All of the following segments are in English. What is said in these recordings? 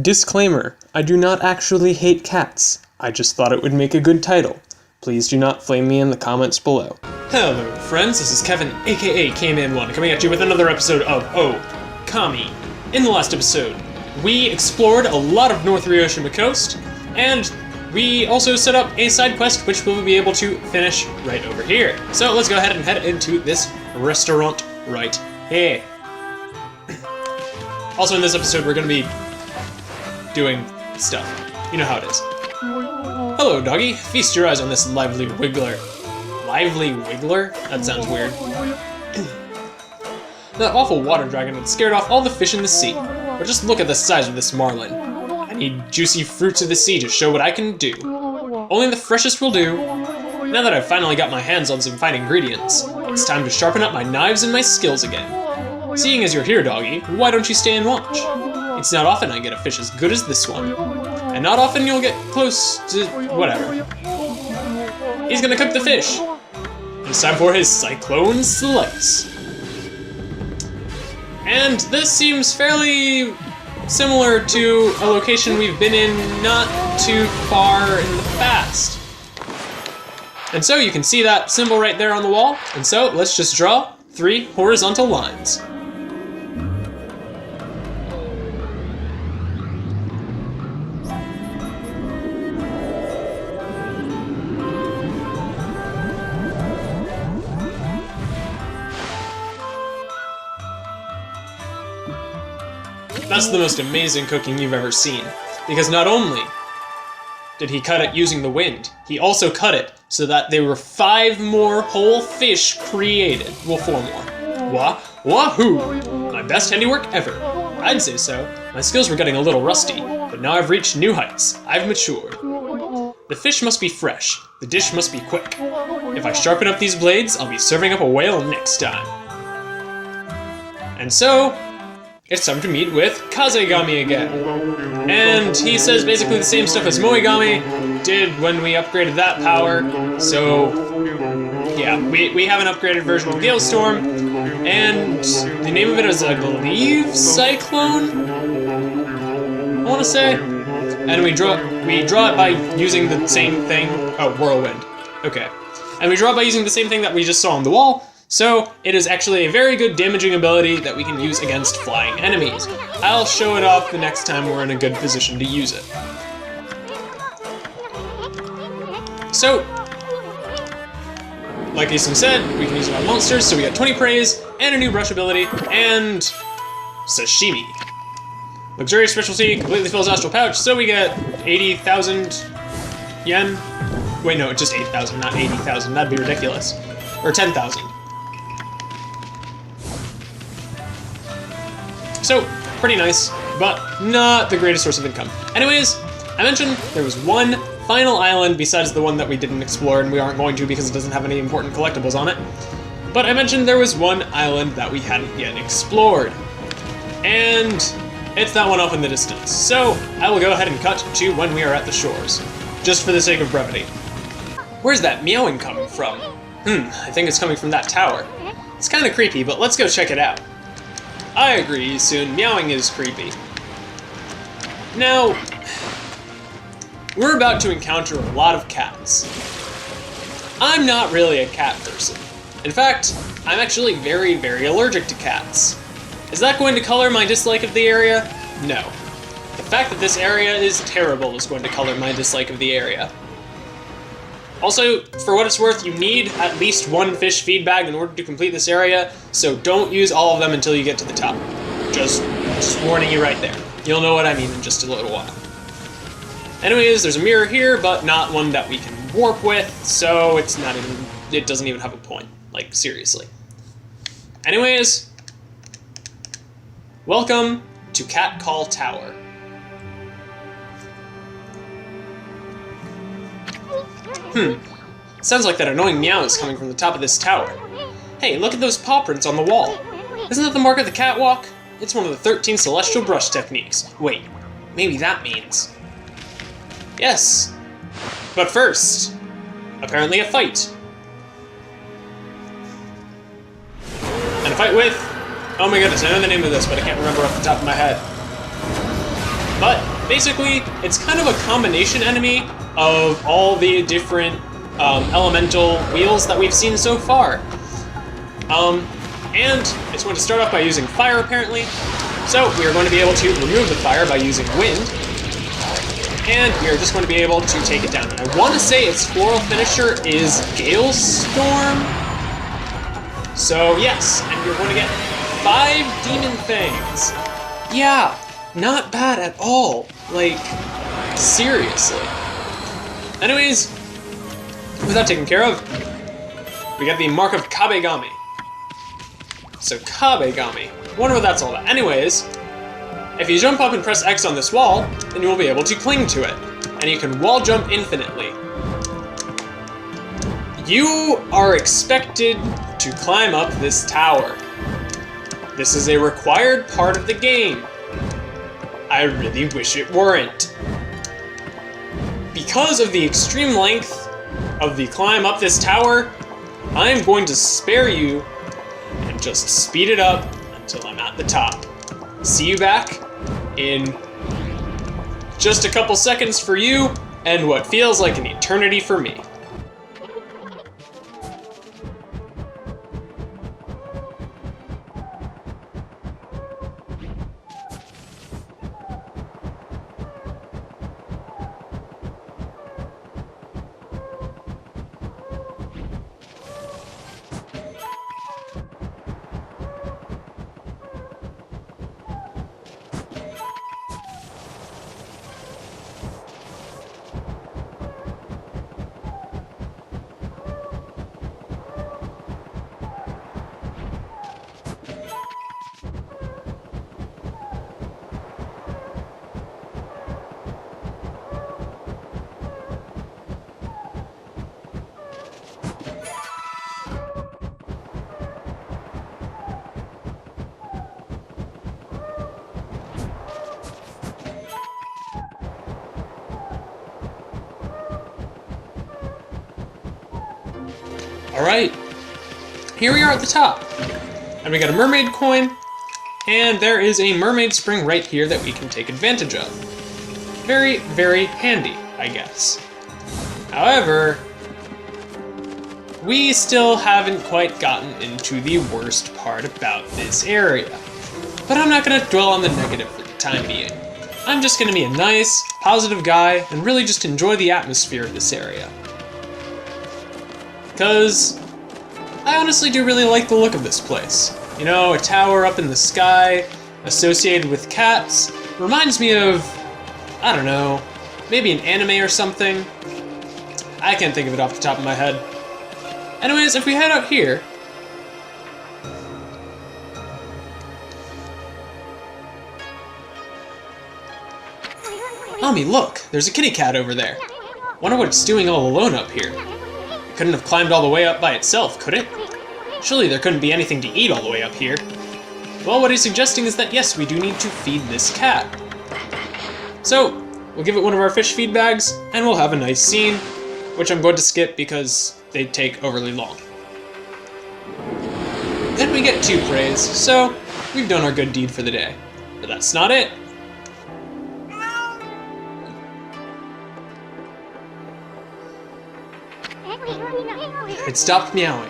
Disclaimer, I do not actually hate cats. I just thought it would make a good title. Please do not flame me in the comments below. Hello friends, this is Kevin, aka K-Man1, coming at you with another episode of Okami. In the last episode, we explored a lot of North Ryoshima Coast, and we also set up a side quest which we'll be able to finish right over here. So let's go ahead and head into this restaurant right here. Also in this episode we're going to be doing stuff. You know how it is. Hello, doggy. Feast your eyes on this lively wiggler. Lively wiggler? That sounds weird. That awful water dragon had scared off all the fish in the sea. But just look at the size of this marlin. I need juicy fruits of the sea to show what I can do. Only the freshest will do. Now that I've finally got my hands on some fine ingredients, it's time to sharpen up my knives and my skills again. Seeing as you're here, doggy, why don't you stay and watch? It's not often I get a fish as good as this one. And not often you'll get close to whatever. He's gonna cook the fish. It's time for his cyclone slice. And this seems fairly similar to a location we've been in not too far in the past. And so you can see that symbol right there on the wall. And so let's just draw 3 horizontal lines. That's the most amazing cooking you've ever seen, because not only did he cut it using the wind, he also cut it so that there were 5 more whole fish created. Well, 4 more. Wahoo! My best handiwork ever. I'd say so. My skills were getting a little rusty, but now I've reached new heights. I've matured. The fish must be fresh. The dish must be quick. If I sharpen up these blades, I'll be serving up a whale next time. And so, it's time to meet with Kazegami again. And he says basically the same stuff as Moegami did when we upgraded that power. So, yeah, we have an upgraded version of Gale Storm. And the name of it is, I believe, Cyclone? I want to say. And we draw it by using the same thing. Oh, Whirlwind. Okay. And we draw it by using the same thing that we just saw on the wall. So, it is actually a very good damaging ability that we can use against flying enemies. I'll show it off the next time we're in a good position to use it. So, like Ethan said, we can use it on monsters, so we got 20 praise, and a new brush ability, and sashimi. Luxurious specialty, completely fills astral pouch, so we get 80,000 yen. Wait, no, just 8,000, not 80,000, that'd be ridiculous. Or 10,000. So, pretty nice, but not the greatest source of income. Anyways, I mentioned there was one final island besides the one that we didn't explore, and we aren't going to because it doesn't have any important collectibles on it. But I mentioned there was one island that we hadn't yet explored. And it's that one off in the distance. So, I will go ahead and cut to when we are at the shores, just for the sake of brevity. Where's that meowing coming from? I think it's coming from that tower. It's kind of creepy, but let's go check it out. I agree, soon. Meowing is creepy. Now, we're about to encounter a lot of cats. I'm not really a cat person. In fact, I'm actually very, very allergic to cats. Is that going to color my dislike of the area? No. The fact that this area is terrible is going to color my dislike of the area. Also, for what it's worth, you need at least 1 fish feed bag in order to complete this area, so don't use all of them until you get to the top. Just warning you right there. You'll know what I mean in just a little while. Anyways, there's a mirror here, but not one that we can warp with, so it doesn't even have a point. Like, seriously. Anyways, welcome to Cat Call Tower. Sounds like that annoying meow is coming from the top of this tower. Hey, look at those paw prints on the wall. Isn't that the mark of the catwalk? It's one of the 13 celestial brush techniques. Wait, maybe that means... Yes. But first, apparently a fight. And a fight with... Oh my goodness, I know the name of this, but I can't remember off the top of my head. But basically, it's kind of a combination enemy of all the different elemental wheels that we've seen so far. And it's going to start off by using fire, apparently. So we are going to be able to remove the fire by using wind. And we are just going to be able to take it down. And I want to say its floral finisher is Gale Storm. So yes, and you're going to get 5 Demon Fangs. Yeah, not bad at all. Like, seriously. Anyways, with that taken care of, we got the Mark of Kabegami. So Kabegami, wonder what that's all about. Anyways, if you jump up and press X on this wall, then you will be able to cling to it. And you can wall jump infinitely. You are expected to climb up this tower. This is a required part of the game. I really wish it weren't. Because of the extreme length of the climb up this tower, I'm going to spare you and just speed it up until I'm at the top. See you back in just a couple seconds for you and what feels like an eternity for me. Alright, here we are at the top. And we got a mermaid coin, and there is a mermaid spring right here that we can take advantage of. Very, very handy, I guess. However, we still haven't quite gotten into the worst part about this area. But I'm not going to dwell on the negative for the time being. I'm just going to be a nice, positive guy and really just enjoy the atmosphere of this area. Because I honestly do really like the look of this place. You know, a tower up in the sky, associated with cats, reminds me of, I don't know, maybe an anime or something. I can't think of it off the top of my head. Anyways, if we head out here, Mommy, look, there's a kitty cat over there. Wonder what it's doing all alone up here. It couldn't have climbed all the way up by itself, could it? Surely there couldn't be anything to eat all the way up here. Well, what he's suggesting is that yes, we do need to feed this cat. So, we'll give it one of our fish feed bags, and we'll have a nice scene, which I'm going to skip because they take overly long. Then we get 2 praise, so we've done our good deed for the day. But that's not it. It stopped meowing.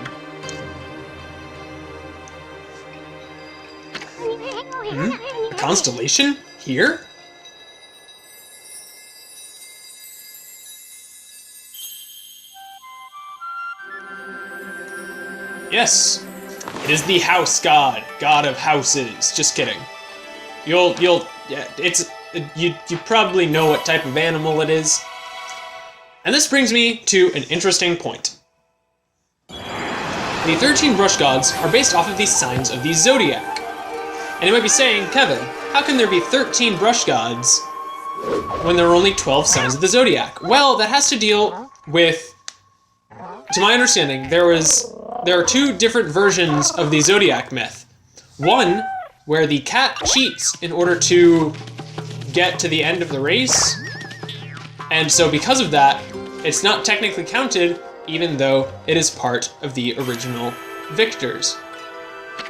A constellation? Here? Yes, it is the house god, god of houses. Just kidding. Yeah, you probably know what type of animal it is. And this brings me to an interesting point. The 13 brush gods are based off of the signs of the zodiac. And you might be saying, Kevin, how can there be 13 brush gods when there are only 12 signs of the zodiac? Well, that has to deal with, to my understanding, there are 2 different versions of the zodiac myth. One, where the cat cheats in order to get to the end of the race. And so because of that, it's not technically counted, even though it is part of the original victors.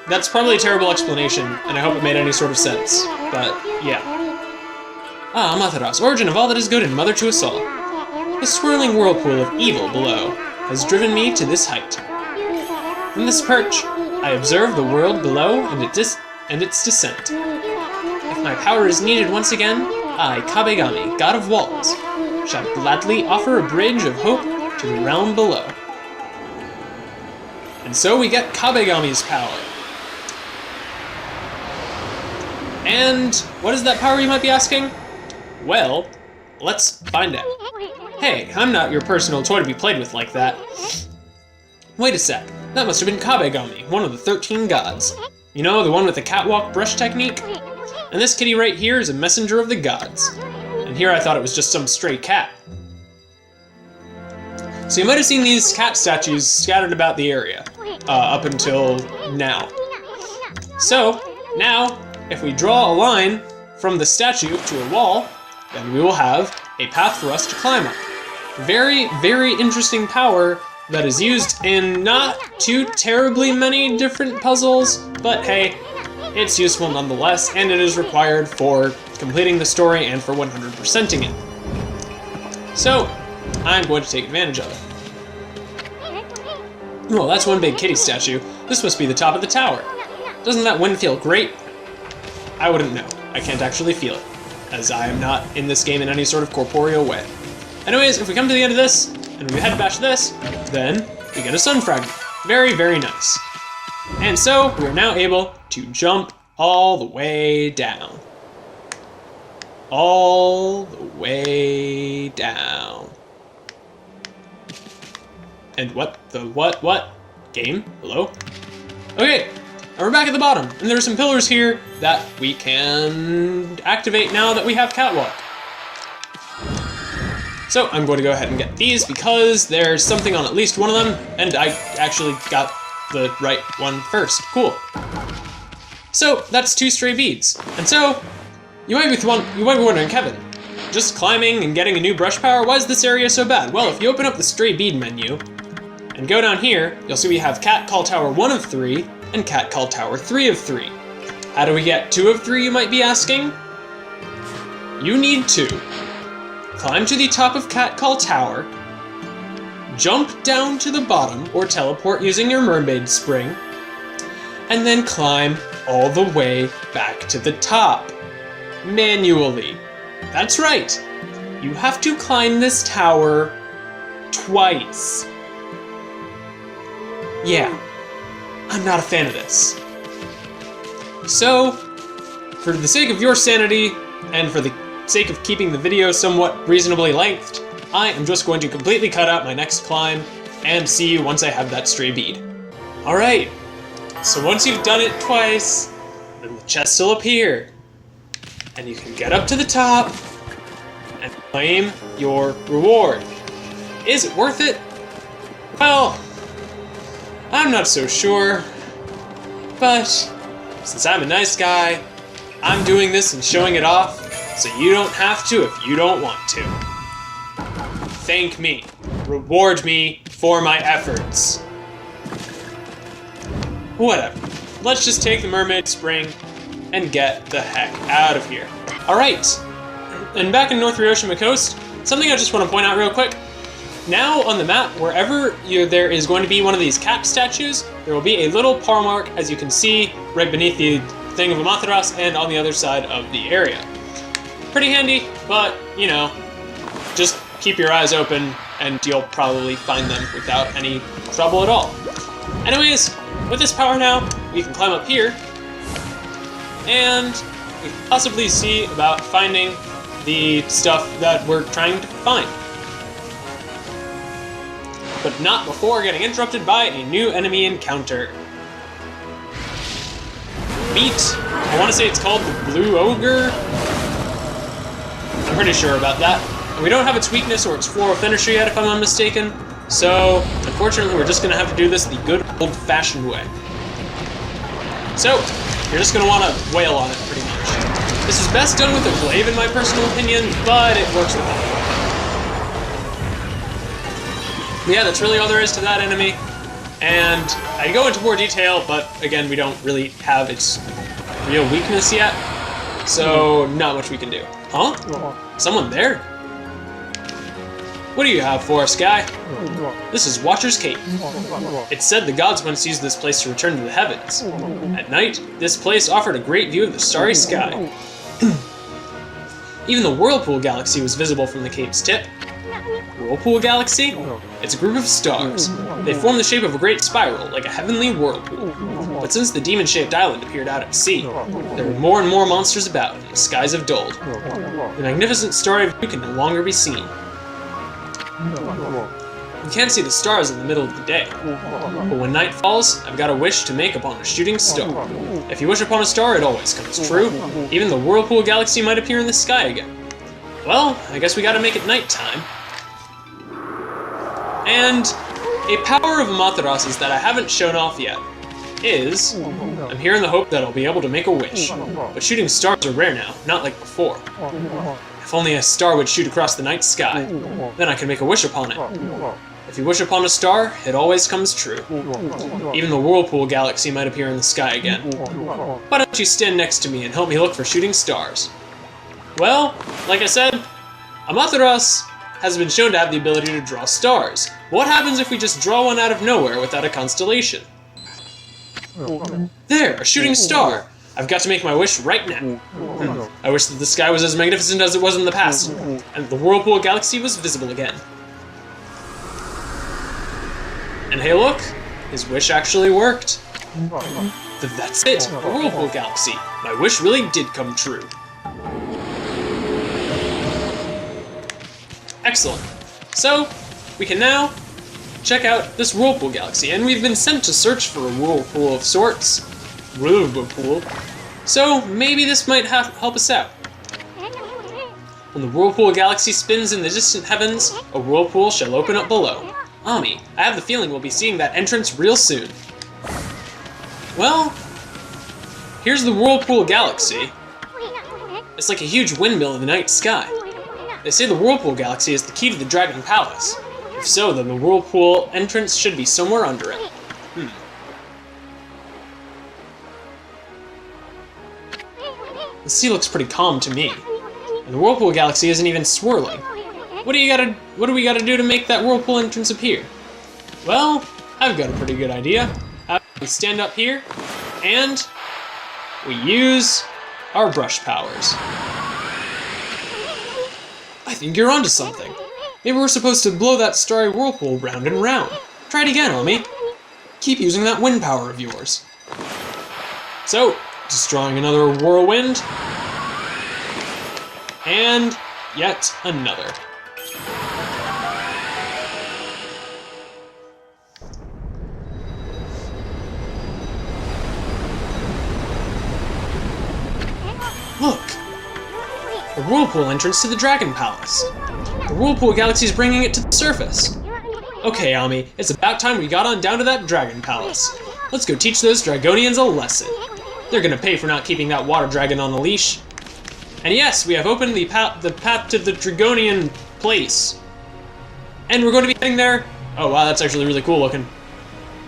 That's probably a terrible explanation, and I hope it made any sort of sense, but yeah. Ah, Amaterasu, origin of all that is good and mother to us all. The swirling whirlpool of evil below has driven me to this height. From this perch, I observe the world below and its descent. If my power is needed once again, I, Kabegami, god of walls, shall gladly offer a bridge of hope to the realm below. And so we get Kabegami's power. And what is that power, you might be asking? Well, let's find out. Hey, I'm not your personal toy to be played with like that. Wait a sec, that must have been Kabegami, one of the 13 gods. You know, the one with the catwalk brush technique? And this kitty right here is a messenger of the gods. And here I thought it was just some stray cat. So you might have seen these cat statues scattered about the area, up until now. So, now, if we draw a line from the statue to a wall, then we will have a path for us to climb up. Very, very interesting power that is used in not too terribly many different puzzles, but hey, it's useful nonetheless, and it is required for completing the story and for 100%ing it. So, I'm going to take advantage of it. Well, that's one big kitty statue. This must be the top of the tower. Doesn't that wind feel great? I wouldn't know. I can't actually feel it, as I am not in this game in any sort of corporeal way. Anyways, if we come to the end of this, and we head bash this, then we get a sun fragment. Very, very nice. And so, we are now able to jump all the way down. All the way down. And what? Game? Hello? Okay, and we're back at the bottom, and there are some pillars here that we can activate now that we have catwalk. So I'm going to go ahead and get these because there's something on at least one of them, and I actually got the right one first. Cool. So that's 2 stray beads. And so you might be wondering, Kevin, just climbing and getting a new brush power, why is this area so bad? Well, if you open up the stray bead menu and go down here, you'll see we have Cat Call Tower 1 of 3 and Cat Call Tower 3 of 3. How do we get 2 of 3, you might be asking? You need to climb to the top of Cat Call Tower, jump down to the bottom, or teleport using your mermaid spring, and then climb all the way back to the top, manually. That's right, you have to climb this tower twice. Yeah, I'm not a fan of this. So, for the sake of your sanity, and for the sake of keeping the video somewhat reasonably lengthed, I am just going to completely cut out my next climb and see you once I have that stray bead. Alright, so once you've done it twice, then the chest will appear, and you can get up to the top and claim your reward. Is it worth it? Well, I'm not so sure, but since I'm a nice guy, I'm doing this and showing it off, so you don't have to if you don't want to. Thank me. Reward me for my efforts. Whatever. Let's just take the mermaid spring and get the heck out of here. Alright, and back in North Hiroshima Coast, something I just want to point out real quick. Now on the map, wherever there is going to be one of these cat statues, there will be a little paw mark, as you can see, right beneath the thing of Amaterasu and on the other side of the area. Pretty handy, but, you know, just keep your eyes open and you'll probably find them without any trouble at all. Anyways, with this power now, we can climb up here and we can possibly see about finding the stuff that we're trying to find. But not before getting interrupted by a new enemy encounter. Meet, I want to say it's called the Blue Ogre. I'm pretty sure about that. And we don't have its weakness or its floral finisher yet, if I'm not mistaken. So, unfortunately, we're just going to have to do this the good old-fashioned way. So, you're just going to want to wail on it, pretty much. This is best done with a glaive, in my personal opinion, but it works with it. Yeah, that's really all there is to that enemy. And I go into more detail, but again, we don't really have its real weakness yet. so not much we can do. Huh? Someone there? What do you have for us, guy? This is Watcher's Cave. It's said the gods once used this place to return to the heavens. At night, this place offered a great view of the starry sky. Even the Whirlpool Galaxy was visible from the cave's tip. Whirlpool Galaxy? It's a group of stars. They form the shape of a great spiral, like a heavenly whirlpool. But since the demon-shaped island appeared out at sea, there were more and more monsters about, and the skies have dulled. The magnificent starry view can no longer be seen. You can't see the stars in the middle of the day. But when night falls, I've got a wish to make upon a shooting star. If you wish upon a star, it always comes true. Even the Whirlpool Galaxy might appear in the sky again. Well, I guess we gotta make it nighttime. And a power of Amaterasu's that I haven't shown off yet is, I'm here in the hope that I'll be able to make a wish. But shooting stars are rare now, not like before. If only a star would shoot across the night sky, then I could make a wish upon it. If you wish upon a star, it always comes true. Even the Whirlpool Galaxy might appear in the sky again. Why don't you stand next to me and help me look for shooting stars? Well, like I said, Amaterasu has been shown to have the ability to draw stars. What happens if we just draw one out of nowhere without a constellation? There, a shooting star! I've got to make my wish right now. I wish that the sky was as magnificent as it was in the past, and the Whirlpool Galaxy was visible again. And hey look, his wish actually worked. That's it, a Whirlpool Galaxy. My wish really did come true. Excellent. So, we can now check out this Whirlpool Galaxy, and we've been sent to search for a whirlpool of sorts. Whirlpool. So, maybe this might help us out. When the Whirlpool Galaxy spins in the distant heavens, a whirlpool shall open up below. Ami, I have the feeling we'll be seeing that entrance real soon. Well, here's the Whirlpool Galaxy. It's like a huge windmill in the night sky. They say the Whirlpool Galaxy is the key to the Dragon Palace. If so, then the Whirlpool entrance should be somewhere under it. The sea looks pretty calm to me. And the Whirlpool Galaxy isn't even swirling. What do we gotta do to make that Whirlpool entrance appear? Well, I've got a pretty good idea. We stand up here, and we use our brush powers. I think you're onto something. Maybe we're supposed to blow that starry whirlpool round and round. Try it again, Ami. Keep using that wind power of yours. So, just drawing another whirlwind. And yet another. Look! The whirlpool entrance to the Dragon Palace. The Whirlpool Galaxy is bringing it to the surface. Okay, Ami, it's about time we got on down to that Dragon Palace. Let's go teach those Dragonians a lesson. They're gonna pay for not keeping that water dragon on a leash. And yes, we have opened the path to the Dragonian place. And we're going to be heading there. Oh wow, that's actually really cool looking.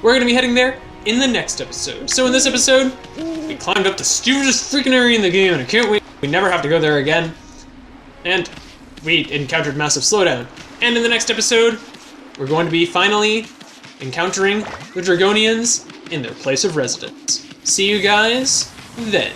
We're going to be heading there in the next episode. So in this episode, we climbed up the stupidest freaking area in the game, and I can't wait. We never have to go there again. And we encountered massive slowdown. And in the next episode, we're going to be finally encountering the Dragonians in their place of residence. See you guys then.